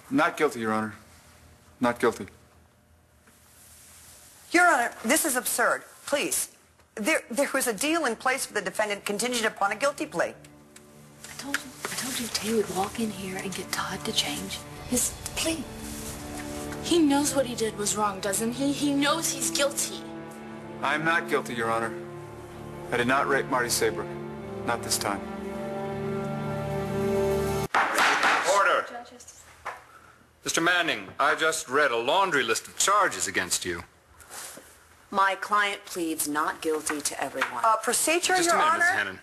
Not guilty, Your Honor. Not guilty. Your Honor, this is absurd. Please. There was a deal in place for the defendant contingent upon a guilty plea. I told you Tay would walk in here and get Todd to change his plea. He knows what he did was wrong, doesn't he? He knows he's guilty. I'm not guilty, Your Honor. I did not rape Marty Saybrook. Not this time. Order! Mr. Manning, I just read a laundry list of charges against you. My client pleads not guilty to everyone. Procedure, Just Your a minute, Honor. Ms. Hannon.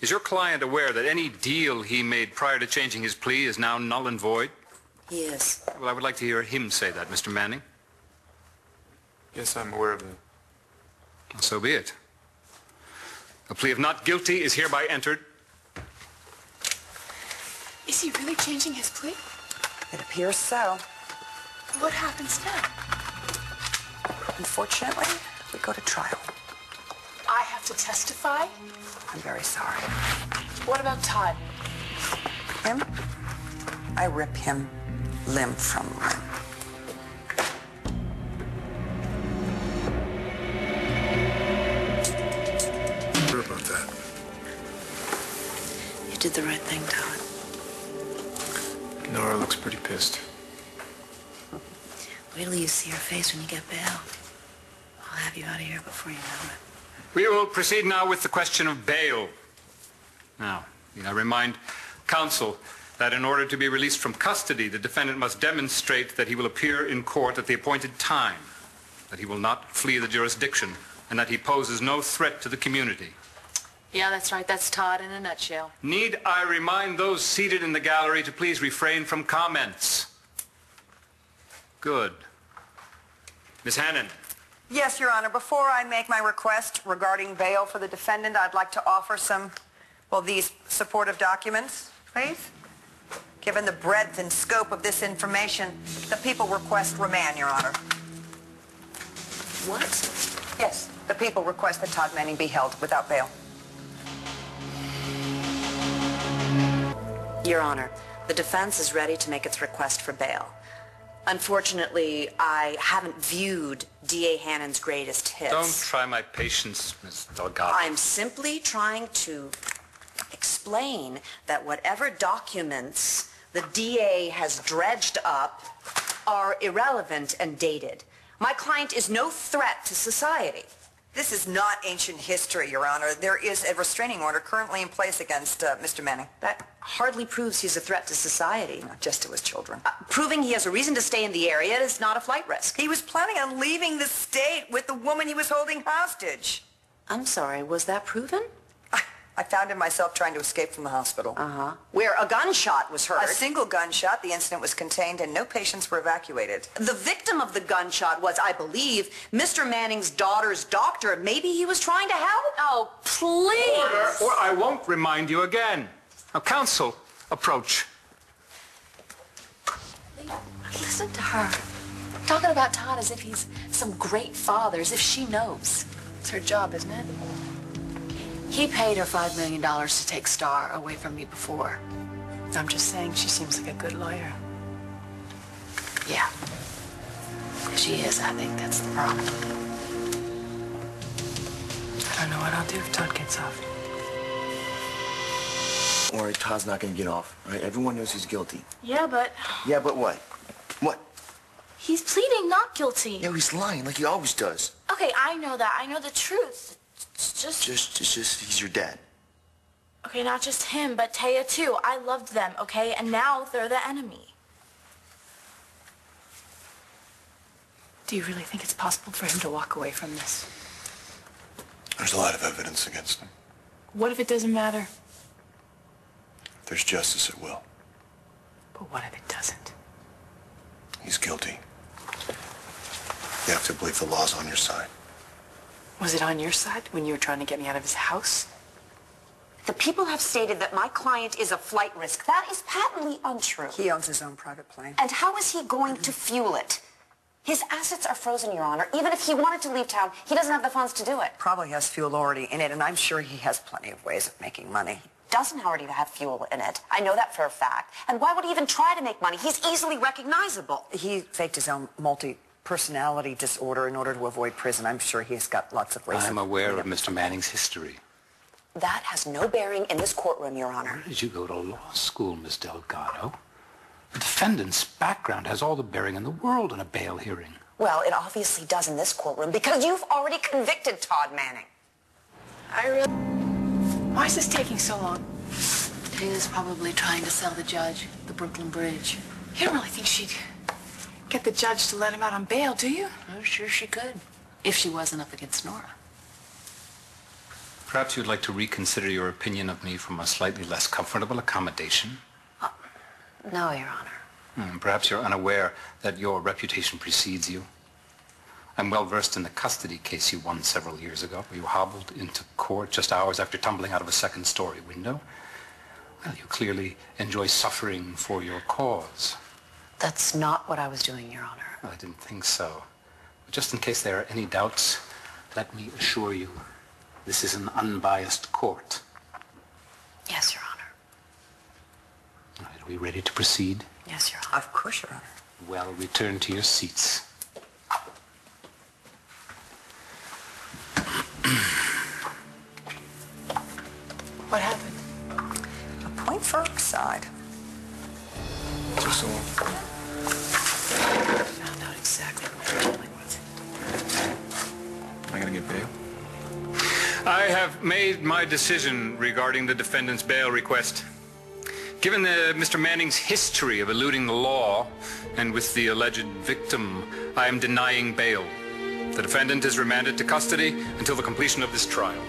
Is your client aware that any deal he made prior to changing his plea is now null and void? He is. Well, I would like to hear him say that, Mr. Manning. Yes, I'm aware of that. Well, so be it. A plea of not guilty is hereby entered. Is he really changing his plea? It appears so. What happens now? Unfortunately, we go to trial. I have to testify? I'm very sorry. What about Todd? Him? I rip him limb from limb. Sure about that. You did the right thing, Todd. Nora looks pretty pissed. Wait till you see her face when you get bail. I'll have you out of here before you know it. We will proceed now with the question of bail. Now, I remind counsel that in order to be released from custody, the defendant must demonstrate that he will appear in court at the appointed time, that he will not flee the jurisdiction, and that he poses no threat to the community. Yeah, that's right. That's Todd in a nutshell. Need I remind those seated in the gallery to please refrain from comments? Good. Ms. Hannon. Yes, Your Honor. Before I make my request regarding bail for the defendant, I'd like to offer some, well, these supportive documents, please. Given the breadth and scope of this information, the people request remand, Your Honor. What? Yes, the people request that Todd Manning be held without bail. Your Honor, the defense is ready to make its request for bail. Unfortunately, I haven't viewed D.A. Hannon's greatest hits. Don't try my patience, Miss Delgado. I'm simply trying to explain that whatever documents the DA has dredged up are irrelevant and dated. My client is no threat to society. This is not ancient history, Your Honor. There is a restraining order currently in place against Mr. Manning. That hardly proves he's a threat to society. Not just to his children. Proving he has a reason to stay in the area is not a flight risk. He was planning on leaving the state with the woman he was holding hostage. I'm sorry, was that proven? I found him myself trying to escape from the hospital. Uh-huh. Where a gunshot was heard. A single gunshot. The incident was contained and no patients were evacuated. The victim of the gunshot was, I believe, Mr. Manning's daughter's doctor. Maybe he was trying to help? Oh, please. Order, or I won't remind you again. Now, counsel, approach. Listen to her. Talking about Todd as if he's some great father, as if she knows. It's her job, isn't it? He paid her $5 million to take Star away from me before. I'm just saying she seems like a good lawyer. Yeah. If she is, I think that's the problem. I don't know what I'll do if Todd gets off. Don't worry, Todd's not gonna get off, right? Everyone knows he's guilty. Yeah, but Yeah, but what? What? he's pleading not guilty. Yeah, he's lying like he always does. Okay, I know that. I know the truth. It's just... It's just, he's your dad. Okay, not just him, but Taya too. I loved them, okay? And now they're the enemy. Do you really think it's possible for him to walk away from this? There's a lot of evidence against him. What if it doesn't matter? If there's justice, it will. But what if it doesn't? He's guilty. You have to believe the law's on your side. Was it on your side when you were trying to get me out of his house? The people have stated that my client is a flight risk. That is patently untrue. He owns his own private plane. And how is he going to fuel it? His assets are frozen, Your Honor. Even if he wanted to leave town, he doesn't have the funds to do it. Probably has fuel already in it, and I'm sure he has plenty of ways of making money. doesn't already have fuel in it. I know that for a fact. And why would he even try to make money? He's easily recognizable. He faked his own multi-personality disorder in order to avoid prison. I'm sure he's got lots of ways. I'm aware of Mr. Manning's history. That has no bearing in this courtroom, Your Honor. Where did you go to law school, Miss Delgado? The defendant's background has all the bearing in the world in a bail hearing. Well, it obviously does in this courtroom because you've already convicted Todd Manning. Why is this taking so long? Taylor's probably trying to sell the judge the Brooklyn Bridge. You don't really think she'd get the judge to let him out on bail, do you? Oh, sure she could. If she wasn't up against Nora. Perhaps you'd like to reconsider your opinion of me from a slightly less comfortable accommodation. No, Your Honor. Perhaps you're unaware that your reputation precedes you. I'm well versed in the custody case you won several years ago, where you hobbled into court just hours after tumbling out of a second-story window. Well, you clearly enjoy suffering for your cause. That's not what I was doing, Your Honor. Well, I didn't think so. But just in case there are any doubts, let me assure you, this is an unbiased court. Yes, Your Honor. All right, are we ready to proceed? Yes, Your Honor. Of course, Your Honor. Well, return to your seats. What happened? A point for Oxide. Just so. Found out exactly what we're dealing with. Am I gonna get bail? I have made my decision regarding the defendant's bail request. Given Mr. Manning's history of eluding the law and with the alleged victim, I am denying bail. The defendant is remanded to custody until the completion of this trial.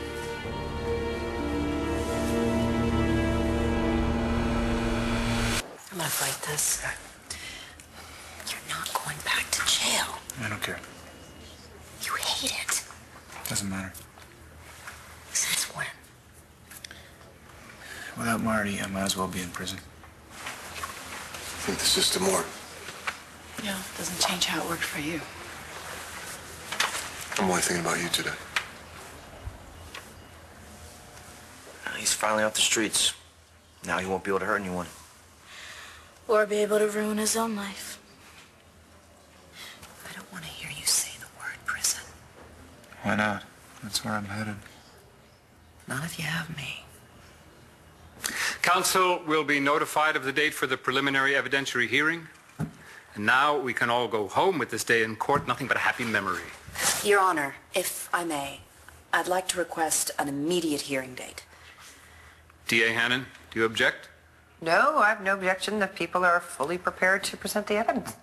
I'm gonna fight this. You're not going back to jail. I don't care. You hate it. Doesn't matter. Since when? Without Marty, I might as well be in prison. I think the system worked. Yeah, doesn't change how it worked for you. I'm only thinking about you today. He's finally off the streets. Now he won't be able to hurt anyone. Or be able to ruin his own life. I don't want to hear you say the word prison. Why not? That's where I'm headed. Not if you have me. Counsel will be notified of the date for the preliminary evidentiary hearing. And now we can all go home with this day in court, nothing but a happy memory. Your Honor, if I may, I'd like to request an immediate hearing date. D.A. Hannon, do you object? No, I have no objection. The people are fully prepared to present the evidence.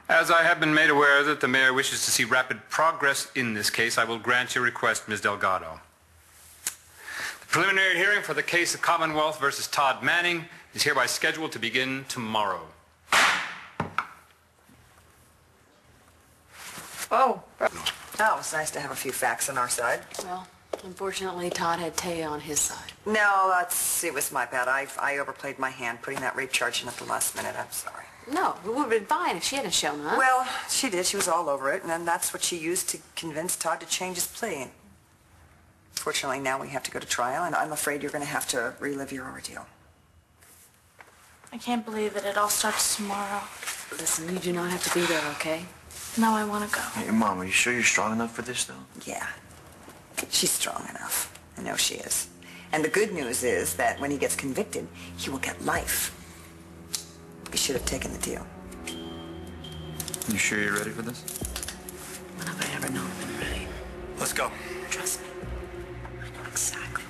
As I have been made aware that the mayor wishes to see rapid progress in this case, I will grant your request, Ms. Delgado. The preliminary hearing for the case of Commonwealth versus Todd Manning is hereby scheduled to begin tomorrow. Oh. Oh, it's nice to have a few facts on our side. Well, unfortunately, Todd had Taya on his side. No, it was my bad. I overplayed my hand putting that rape charge in at the last minute. I'm sorry. No, it would have been fine if she hadn't shown up. Well, she did. She was all over it, and then that's what she used to convince Todd to change his plea. Fortunately, now we have to go to trial, and I'm afraid you're going to have to relive your ordeal. I can't believe it. It all starts tomorrow. Listen, you do not have to be there, okay? Now I want to go. Hey, Mom, are you sure you're strong enough for this, though? Yeah, she's strong enough. I know she is. And the good news is that when he gets convicted, he will get life. We should have taken the deal. You sure you're ready for this? When have I ever known I've been ready? Let's go. Trust me. I know exactly